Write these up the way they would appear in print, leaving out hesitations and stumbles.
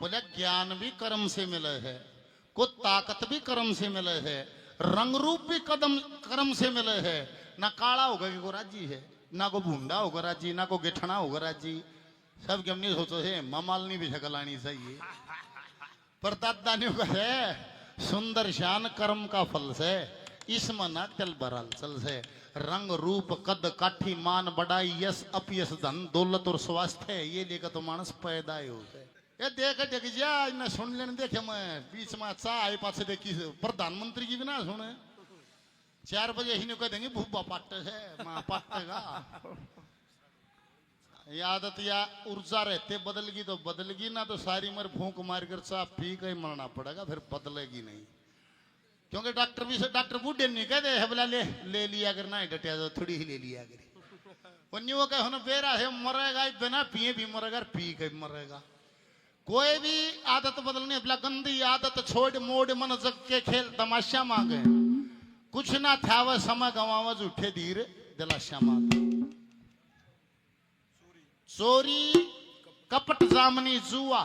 बोले ज्ञान भी कर्म से मिले है, को ताकत भी कर्म से मिले है, रंग रूप भी कदम कर्म से मिले है। ना काला होगा कि को राजी है, ना को भूंडा होगा राजी, ना को गेठना होगा राजी। सब गमनी सोचो है ममालनी भी शक्ल आनी चाहिए। पर दादानियों का है सुंदर शान कर्म का फल से, इसमें ना चल बरल चल से। रंग रूप कद काठी मान बढ़ाई यश अपयश धन दौलत और स्वास्थ्य है, ये लेकर तो मानस पैदा ही होता है। ये देख देख जा इन्हें सुन लेने देखे मैं बीच में अच्छा आए पास देखी प्रधानमंत्री की भी ना सुने। 4 बजे ही कह देंगे भूपा पाट है माँ पाटेगा। ये आदत या ऊर्जा रहते बदलगी तो बदलगी, ना तो सारी मर भूख मार कर चाप पी के मरना पड़ेगा, फिर बदलेगी नहीं। क्योंकि डॉक्टर भी डॉक्टर बूढ़े नहीं कहते है बोला ले लिया कर ना डटिया तो थोड़ी ही ले लिया कर। वो कहे ना बेरा है मरेगा बिना पिए भी मरेगा, पी के भी मरेगा। कोई भी आदत बदलने बोला गंदी आदत छोड़ मोड़ मन जग के खेल तमाशा मांगे, कुछ ना था वह समय गवावा उठे धीर दिलाशा मांगे। चोरी कपट जामनी जुआ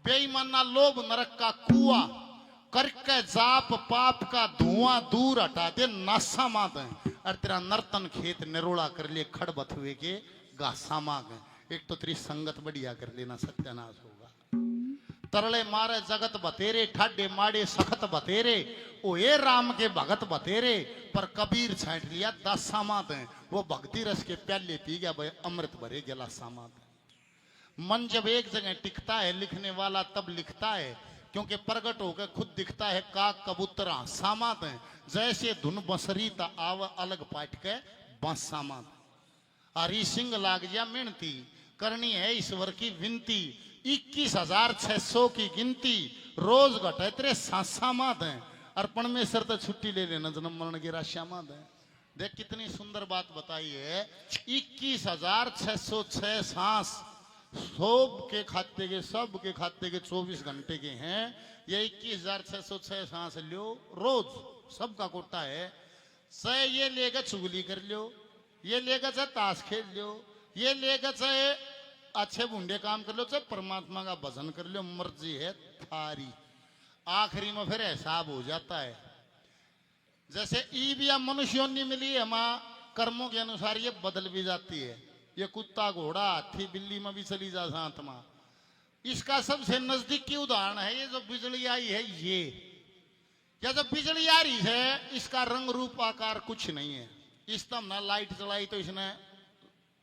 बेईमाना लोभ नरक का कुआ, करके जाप पाप का धुआं दूर हटा दे नासा मांग। और तेरा नर्तन खेत निरोड़ा कर लिए खड़ बथुए के गासा मांग। एक तो तेरी संगत बढ़िया कर लेना सत्यानाश होगा। तरले मारे जगत बतेरे ठाडे माड़े सखत बतेरे, ओ ये राम के भगत बतेरे। पर कबीर छांट लिया दस सामात है, वो भक्ति रस के प्याले पी गया भाई अमृत भरे गला सामात। मन जब एक जगह टिकता है लिखने वाला तब लिखता है, क्योंकि प्रगट होकर खुद दिखता है काक कबूतरा सामात है। जैसे धुन बसरी ता आव अलग पाट के बस सामात। हरी सिंह लाग जा मेहनती करनी है ईश्वर की विनती। 21,600 की गिनती रोज घटे तेरे सासामात है। अर्पण में सर तो छुट्टी ले लेना जन्म मरण की राश्यामात है। देख कितनी सुंदर बात बताई है। 21,606 सांस सब के खाते के 24 घंटे के हैं। ये 21,606 सांस लो रोज, सबका कोटा है। चाहे ये लेकर चुगली कर लो, ये लेकर चाहे ताश खेल लो, ये लेकर चाहे अच्छे बूढ़े काम कर लो, चाहे परमात्मा का भजन कर लो, मर्जी है थारी। आखिरी में फिर हिसाब हो जाता है। जैसे ईब या मनुष्यों ने मिली है माँ, कर्मों के अनुसार ये बदल भी जाती है। ये कुत्ता घोड़ा हाथी बिल्ली में भी चली जा साथ में। इसका सबसे नजदीक की उदाहरण है ये जो बिजली आई है। ये क्या जब बिजली आ रही है इसका रंग रूप आकार कुछ नहीं है। इस तब ना लाइट चलाई तो इसने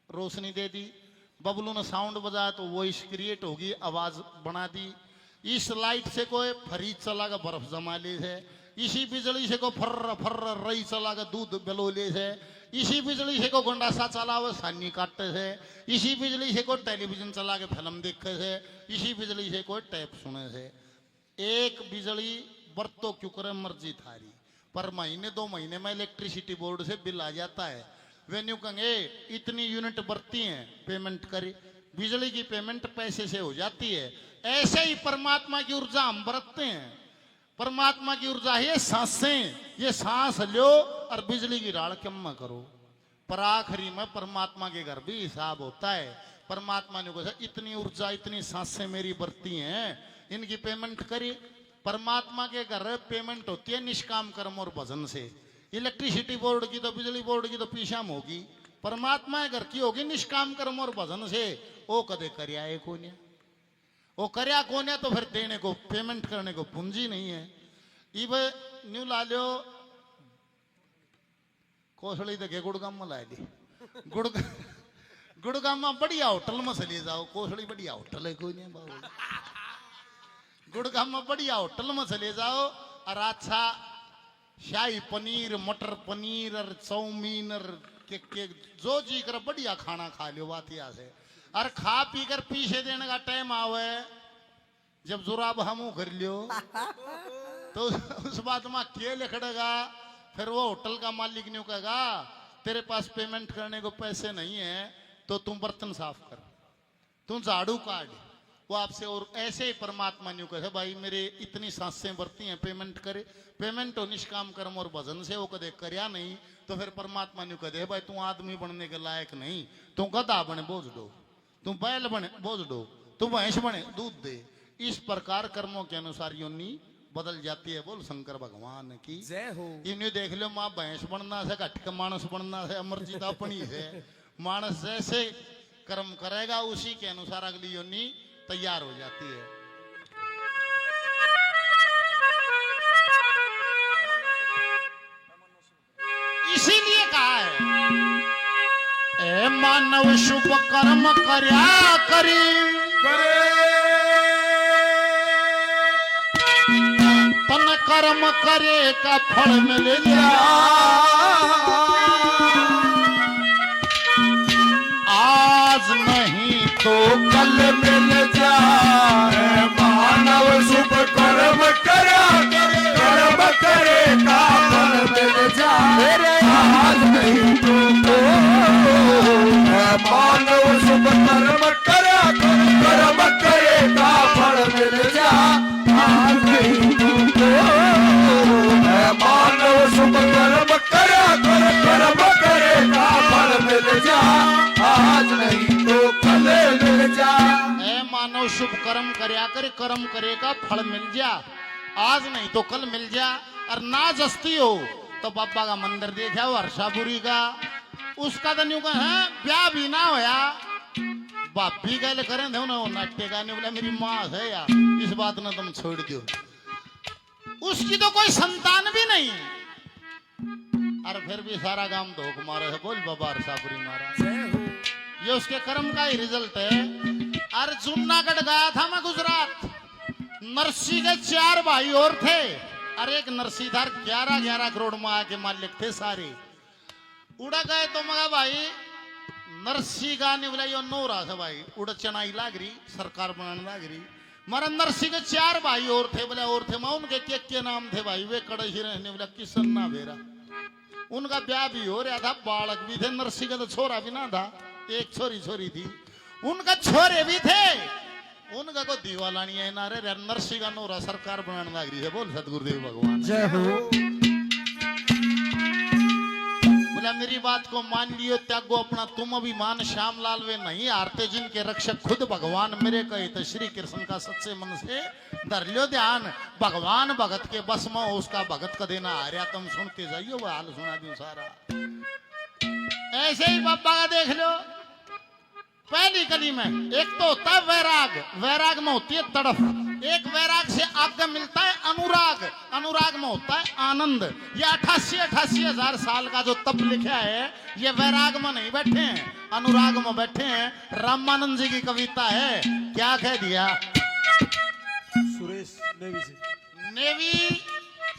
रोशनी दे दी, बबलू ने साउंड बजाया तो वॉइस क्रिएट होगी, आवाज बना दी। इस लाइट से कोई फ्रिज चला के बर्फ जमा ले है, इसी बिजली से को फर्र फर्र रई चला के दूध बेलो ले है, इसी बिजली से को गोंडासा चला वो सानी काटते है, इसी बिजली से को टेलीविजन चला के फिल्म देखे है, इसी बिजली से कोई टैप सुने है। एक बिजली बरतो क्यों करे मर्जी थारी, पर महीने 2 महीने में इलेक्ट्रिसिटी बोर्ड से बिल आ जाता है। वेन्यू कहेंगे इतनी यूनिट बरती हैं पेमेंट करे, बिजली की पेमेंट पैसे से हो जाती है। ऐसे ही परमात्मा की ऊर्जा हम बरतते हैं। परमात्मा की ऊर्जा है सांसें, ये सांस लो और बिजली की राड़ कम करो। पर आखिरी में परमात्मा के घर भी हिसाब होता है। परमात्मा ने कहा इतनी ऊर्जा इतनी सांसें मेरी बरती हैं, इनकी पेमेंट करी। परमात्मा के घर पेमेंट होती है निष्काम कर्म और भजन से। इलेक्ट्रिसिटी बोर्ड की तो बिजली बोर्ड की तो पीछाम होगी, परमात्मा के घर की होगी निष्काम कर्म और भजन से। वो कदे करया है कौन है, वो करया कौन है, तो फिर देने को पेमेंट करने को पूंजी नहीं है। इब न्यू ला लो कोसड़ी देखे गुड़गाम में ला ली, गुड़गाम में बढ़िया होटल में चले जाओ। कोसड़ी बढ़िया होटल है कोई नहीं बाबू, गुड़गाम में बढ़िया होटल में चले जाओ और अच्छा शाही पनीर मटर पनीर और चाउमीन और के जो जी कर बढ़िया खाना खा लो बात यहाँ से। और खा पी कर पीछे देने का टाइम आवे जब जुराब हम कर लियो तो उस बात में के लिखड़ेगा। फिर वो होटल का मालिक नहीं कहेगा तेरे पास पेमेंट करने को पैसे नहीं है तो तुम बर्तन साफ कर, तुम झाड़ू काट। वो आपसे और ऐसे ही परमात्मा न्यू कहे भाई मेरे इतनी सांसें बरती हैं पेमेंट करे। पेमेंट हो निष्काम कर्म और भजन से, वो कदे करया नहीं तो फिर परमात्मा न्यू कहे भाई तू आदमी बनने के लायक नहीं, तू गधा बने बोझ दो, तू बैल बने बोझ दो, तू भैंस बने दूध दे। इस प्रकार कर्मों के अनुसार योनि बदल जाती है। बोल शंकर भगवान की जय हो। इन्हें देख लो, माँ भैंस बनना से घट का मानस बनना से अमरजीत अपनी है। मानस जैसे कर्म करेगा उसी के अनुसार अगली योनि तैयार हो जाती है। इसीलिए कहा है ए मानव शुभ कर्म कर्या करी तन कर्म करे का फल मिल जा। आज नहीं तो कल मिल जाए। मानव शुभ कर्म करा कर्म करे का फल मिल जाए। आज नहीं तो मानव शुभ कर्म करा कर्म करे का फल मिल जाए। आज नहीं तो मानव शुभ कर्म करा कर्म करे का फल मिल जाए। आज नहीं तो कल मिल जा। ए मानव शुभ कर्म कर्या कर कर्म करे का फल मिल जा। आज नहीं तो कल मिल जा। और ना जस्ती हो तो बाबा का मंदिर देखा हो हर्षापुरी का, उसका तो न्यू है ब्याह भी ना होया बापी गल करें थे ना नाट्य गाने बोला मेरी माँ है यार, इस बात ने तुम छोड़ दो। उसकी तो कोई संतान भी नहीं, और फिर भी सारा काम धोख मारा है। बोल बाबा हर्षापुरी महाराज, ये उसके कर्म का ही रिजल्ट है। और जूनागढ़ गया था मैं गुजरात, नरसी के 4 भाई और थे, और एक नरसीधर 11-11 करोड़ माँ के मालिक थे सारे। उड़ा गए तो मगा भाई नरसी गाने बोला यो नो रहा था भाई, उड़ा चनाई लाग रही सरकार बनाने लाग रही। मारा नरसी के 4 भाई और थे, बोले और थे मैं उनके के नाम थे भाई, वे कड़ही रहने बोला किशन ना भेरा। उनका ब्याह भी हो रहा था, बालक भी थे, नरसी का तो छोरा भी ना था, एक छोरी थी, उनका छोरे भी थे। उनका को दीवाला नहीं है ना रे, नरसी का नोरा सरकार बनाने लग रही है। बोल सतगुरुदेव भगवान जय हो। बोला मेरी बात को मान लियो, त्यागो अपना तुम अभिमान, श्यामलाल वे नहीं हारते जिनके रक्षक खुद भगवान मेरे कहे तो श्री कृष्ण का सच्चे मन से धर लियो ध्यान। भगवान भगत के बस में हो, उसका भगत का देना हारिया। तुम सुनते जाइयो, वो हाल सुना दू सारा। ऐसे ही बाबा का देख लो, पहली कली में एक तो होता है वैराग, वैराग में होती है तड़फ। एक वैराग से आगे मिलता है अनुराग, अनुराग में होता है आनंद। ये 88 हजार साल का जो तप लिखा है, ये वैराग में नहीं बैठे हैं, अनुराग में बैठे हैं। रामानंद जी की कविता है, क्या कह दिया? सुरेश नेवी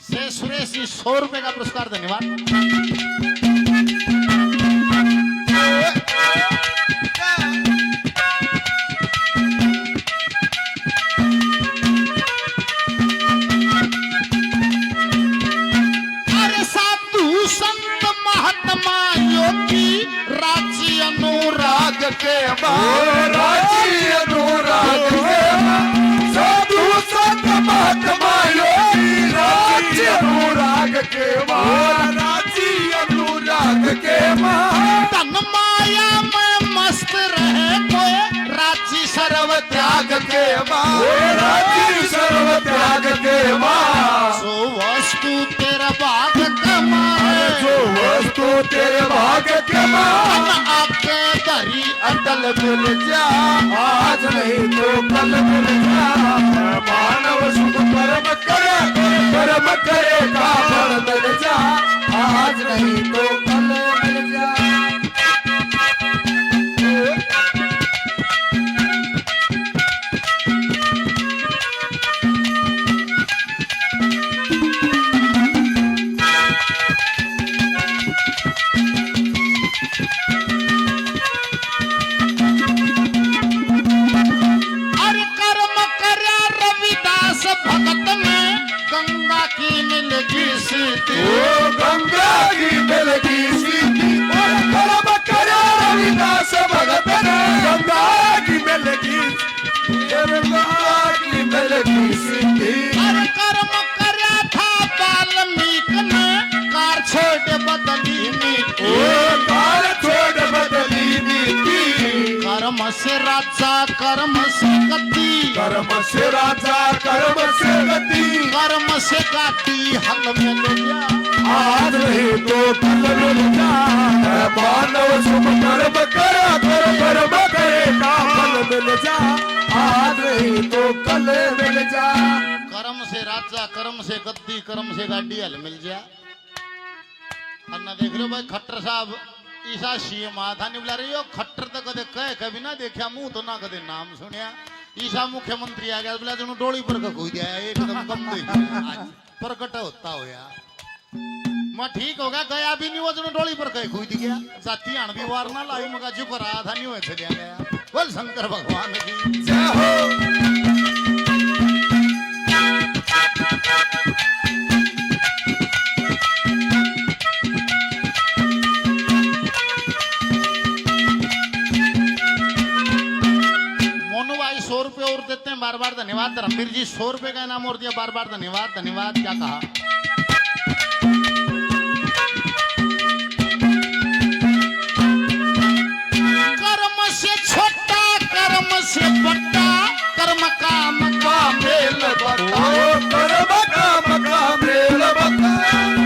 से सुरेश जी 100 रुपए का पुरस्कार, धन्यवाद। अनुराग के राजी अनुराग के साधु संत महात्मा योगी राजी अनुराग के राजी अनुराग के तन माया में मस्त रहे कोई राजी सर्व त्याग के राजी सर्व त्याग के सो वस्तु तेरा भाग कमाए, जो वस्तु तेरे भाग के आपके दरी अटल मिल जा। आज नहीं तो कल मिल जा। मानव शुभ कर्म करे कर्म करे का फल मिल जा। आज नहीं तो कल मिल जा। भगत में गंगा की मिलगी सीधी, गंगा की मिलगी सीधी। कर्म करे रविदास भगत ने गंगा की मिलगी, गंगा की मिलगी सीधी। कर्म कर्या था वाल्मीकि ने कार छोड़ बदली नीति, कार छोड़ बदली नीति। कर्म से राजा कर्म से गति, कर्म से राजा कर्म से गति, कर्म से गाती हल मिल जा। आज नहीं तो कल मिल जा। मानव शुभ कर्म करा कर कर्म करे का फल मिल जा। आज नहीं तो कल मिल जा। कर्म से राजा कर्म से गद्दी कर्म से गाड़ी हल मिल जा। अन्ना देख रहे हो भाई खट्टर साहब ईसा सीएम था नहीं बुला रही हो। खट्टर तो कदे कह कभी ना देखा मुंह तो ना कदे नाम सुनिया। ईसा मुख्यमंत्री आ गया बोला तुम डोली पर खोई दिया एकदम कम दे आज प्रकट होता हो यार। मैं ठीक हो गया गया भी नहीं वो जो डोली पर कहीं खोई दिया जाती आन भी वार ना लाई मगा जो करा था नहीं हुए चलिया गया। बोल शंकर भगवान की जय हो। ₹100 और देते हैं बार बार धन्यवाद। धर्मवीर जी 100 रुपए का इनाम और दिया बार बार धन्यवाद धन्यवाद। क्या कहा कर्म से छोटा कर्म से बड़ा कर्म काम का मेल बताओ। कर्म काम का मेल बताओ।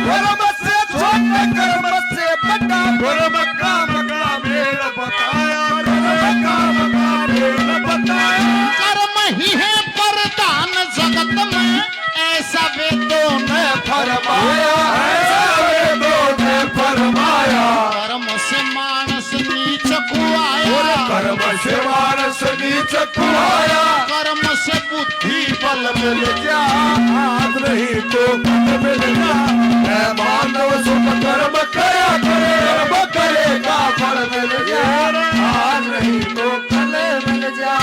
कर्म से छोटा कर्म से बड़ा कर्म काम का मेल बताया। कर्म काम का मेल बताया। कर्म ही है प्रधान जगत में ऐसा वेदों ने फरमाया। ऐसा वेदों ने फरमाया। कर्म से मानस नीच कुआया। कर्म से मानस नीच कुआया। कर्म से बुद्धि बल मिल जा। आज नहीं तो कल मिल जा। मानव सुख कर्म करा कर्म करेगा फल मिल जा। आज नहीं तो कल मिल जा।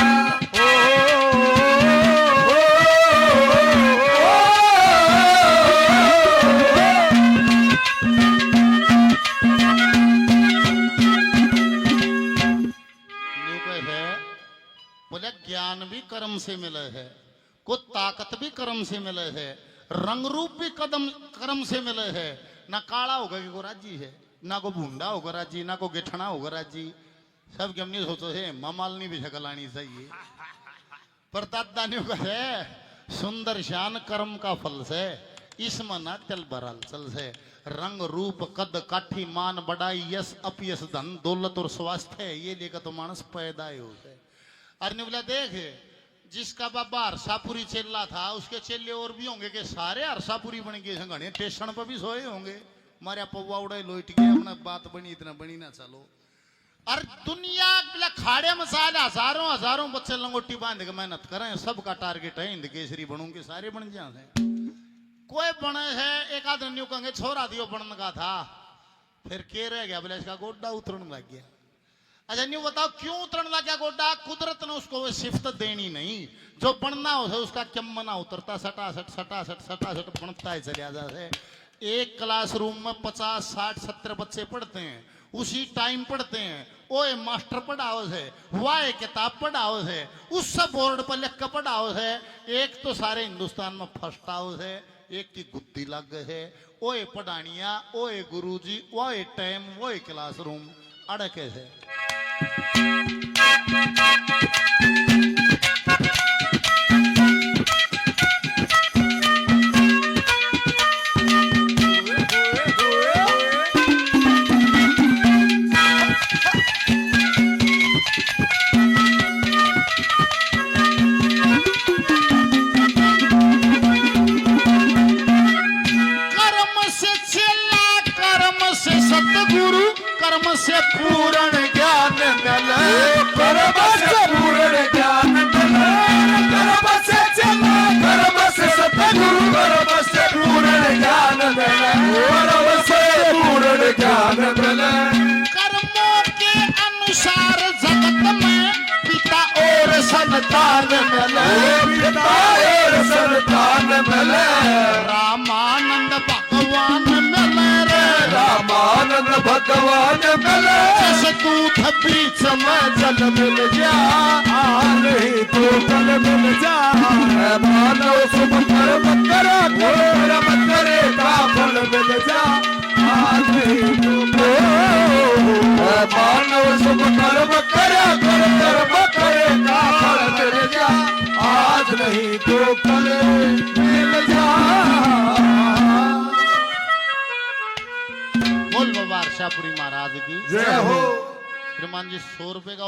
बोले ज्ञान भी कर्म से मिले है को ताकत भी कर्म से मिले है रंग रूप भी कदम कर्म से मिले है। ना काला होगा कि को राजी है ना को भूंडा होगा राजी ना को गेठना होगा राजी। सब हमने सोचो है मामालनी भी शक्ल आनी चाहिए पर दादानियों का है सुंदर शान कर्म का फल से इसमें ना चल बरल चल से रंग रूप कद काठी मान बड़ाई यश अपयश धन दौलत और स्वास्थ्य है ये लेकर तो मानस पैदा ही होता है। अरे बोला देख जिसका बाबा हरसापुरी चेला था उसके चेले और भी होंगे कि सारे हरसापुरी बन गए घने स्टेशन पर भी सोए होंगे। मारे पौवा उड़े लोट गए अपना बात बनी इतना बनी ना चलो। और दुनिया खाड़े मसाले हजारों हजारों बच्चे लंगोटी बांध के मेहनत करें सबका टारगेट है हिंद केसरी बनूंगे सारे बन जाए। कोई बने है एक आध न्यू कहेंगे छोरा दियो बनने का था फिर के रह गया बोले इसका गोड्डा उतरने लग गया। अच्छा न्यू बताओ क्यों उतरने लग गया गोड्डा। कुदरत ने उसको वो शिफ्ट देनी नहीं जो बनना हो उसका कम उतरता सटासट सटासट सटासट बनता है चलिया जाए। एक क्लासरूम में 50 60 70 बच्चे पढ़ते हैं उसी टाइम पढ़ते हैं। ओए मास्टर पढ़ाओ है वाह किताब पढ़ाओ है उस सब बोर्ड पर लिख कर पढ़ाओ है। एक तो सारे हिंदुस्तान में फर्स्ट हाउस है एक की गुद्दी लग है। ओए पढ़ानिया ओए गुरुजी ओए टाइम ओए क्लासरूम अड़के है। कर्म से पूर्ण ज्ञान मिले। कर्म से पूर्ण ज्ञान मिले। कर्म से चला कर्म से सतगुरु कर्म से पूर्ण ज्ञान मिले। कर्म से पूर्ण ज्ञान मिले। कर्मों के अनुसार जगत में पिता और संतान मिले। पिता और संतान मिले। रामानंद भगवान मिले रे रामानंद भगवान मिले। जैसे दूध बीच में जल मिल जा। नहीं तो कल मिल जा। मानव शुभ कर्म करा कर्म करेगा फल मिल जा। आज नहीं तो मानव शुभ कर्म करा कर्म करेगा फल मिल जा। तो कल मिल जा। बोल बाबा शाहपुरी महाराज की जय हो। श्रीमान जी 100 रुपए का